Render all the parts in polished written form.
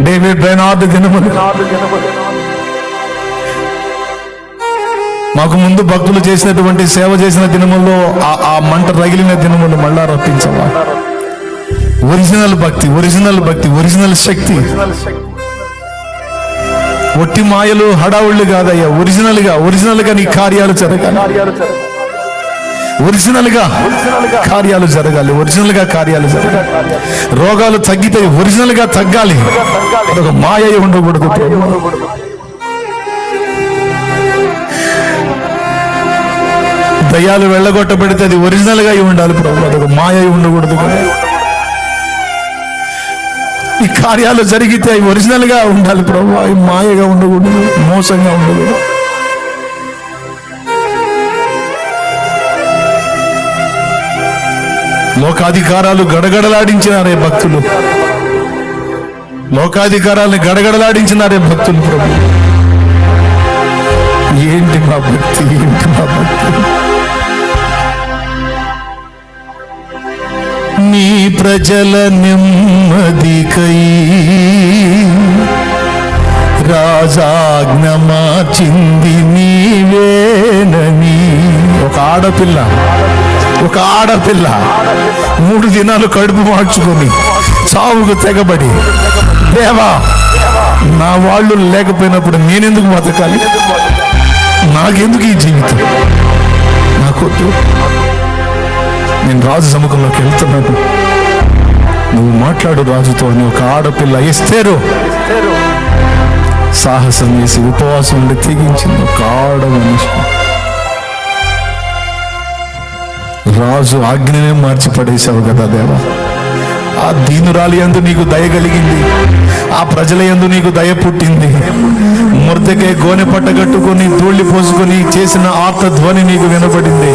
David బెనార్డ్ దినములు, మాకు ముందు భక్తులు చేసినటువంటి సేవ చేసిన దినముల్లో ఆ మంట రగిలిన దినములు మళ్ళా రప్పించవా. ఒరిజినల్ భక్తి, ఒరిజినల్ భక్తి, ఒరిజినల్ శక్తి. ఒట్టి మాయలు హడావుళ్ళు కాదయ్యా. ఒరిజినల్ గా నీ కార్యాలు జరగాలి. ఒరిజినల్ గా కార్యాలు జరగాలి. ఒరిజినల్ గా కార్యాలు జరగాలి. రోగాలు తగ్గితే ఒరిజినల్ గా తగ్గాలి. అదొక మాయ ఉండకూడదు. దయ్యాలు వెళ్ళగొట్టబడితే అది ఒరిజినల్ గా ఉండాలి ప్రభు. అదొక మాయ ఉండకూడదు. ఈ కార్యాలు జరిగితే అవి ఒరిజినల్ గా ఉండాలి ప్రభు. అవి మాయగా ఉండకూడదు, మోసంగా ఉండకూడదు. లోకాధికారాలు గడగడలాడించినారే భక్తులు. లోకాధికారాలను గడగడలాడించినారే భక్తులు ప్రభు. ఏంటి మా భక్తి, ఏంటి మా భక్తి. నీ ప్రజల నెమ్మదికై రాజాజ్ఞ మార్చింది నీవేనని. ఒక ఆడపిల్ల 3 దినాలు కడుపు మార్చుకొని చావుకు తెగబడి, దేవా నా వాళ్ళు లేకపోయినప్పుడు నేనెందుకు బతకాలి, నాకెందుకు ఈ జీవితం, నాకొద్దు, నేను రాజు సముఖంలోకి వెళ్తున్నాను, నువ్వు మాట్లాడు రాజుతో అని ఒక ఆడపిల్ల ఎస్తేరు సాహసం చేసి ఉపవాసం ఉండి తెగించింది. ఒక ఆడ మనిషి. రాజు ఆజ్ఞనే మార్చి పడేశావు కదా దేవా. ఆ దీనురాలి యందు నీకు దయ కలిగింది, ఆ ప్రజల యందు నీకు దయ పుట్టింది. మొర్దెకై గోనె పట్ట కట్టుకొని ధూళి పోసుకొని చేసిన ఆర్త ధ్వని నీకు వినపడింది.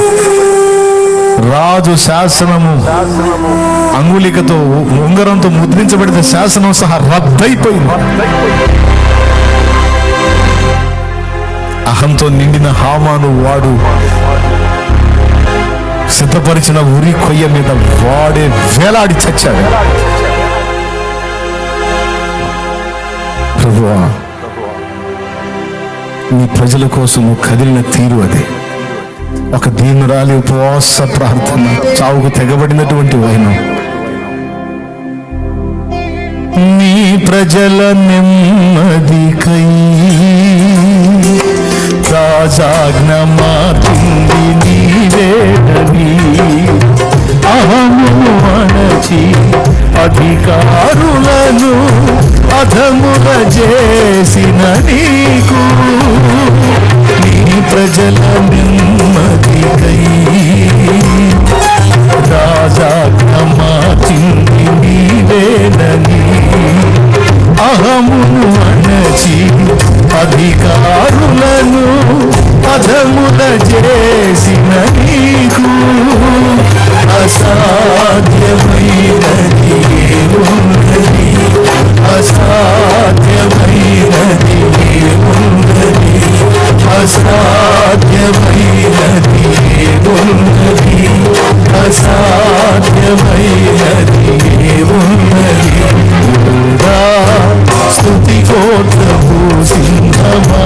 రాజు శాసనము అంగుళికతో ఉంగరంతో ముద్రించబడిన శాసనం సహా రద్దయిపోయింది. అహంతో నిండిన హామాను వాడు సిద్ధపరిచిన ఉరి కొయ్య మీద వాడే వేలాడి చచ్చాడు. ప్రభువా, నీ ప్రజల కోసం కదిలిన తీరు అది. ఒక దీనురాలి ఉపవాస ప్రార్థన, చావుకు తెగబడినటువంటి వైనం. నీ ప్రజల నెమ్మదికై రాజాజ్ఞ మార్చింది నీవేనని. అహమును అణచి అధికారులను అధముల చేసిన నీకు, నీ ప్రజల నెమ్మదికై రాజాజ్ఞ మార్చింది నీవేనని. అహమును అణచి అధికారులను అధముల చేసిన నీకు, అసాధ్యమైనది ఏమున్నది, అసాధ్యమైనది ఏమున్నది, అసాధ్యమైనది ఏమున్నది, అసాధ్యమైనది ఏమున్నది. స్తుతి గోత్రపు సింహమా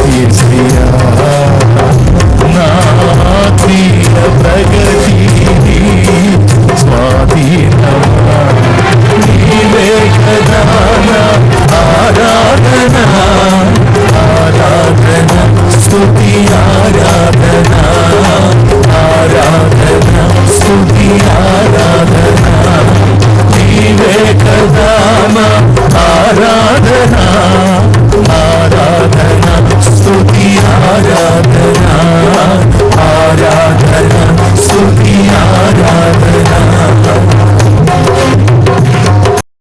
యేసయ్యా, నా ప్రియ ప్రగతిని స్వాధీనమా, నీవే కదా నా ఆరాధన, ఆరాధన స్తుతి ఆరాధన, ఆరాధన స్తుతి ఆరాధన, నీవే కదా నా ఆరాధన, ఆరాధన స్తుతి ఆరాధన.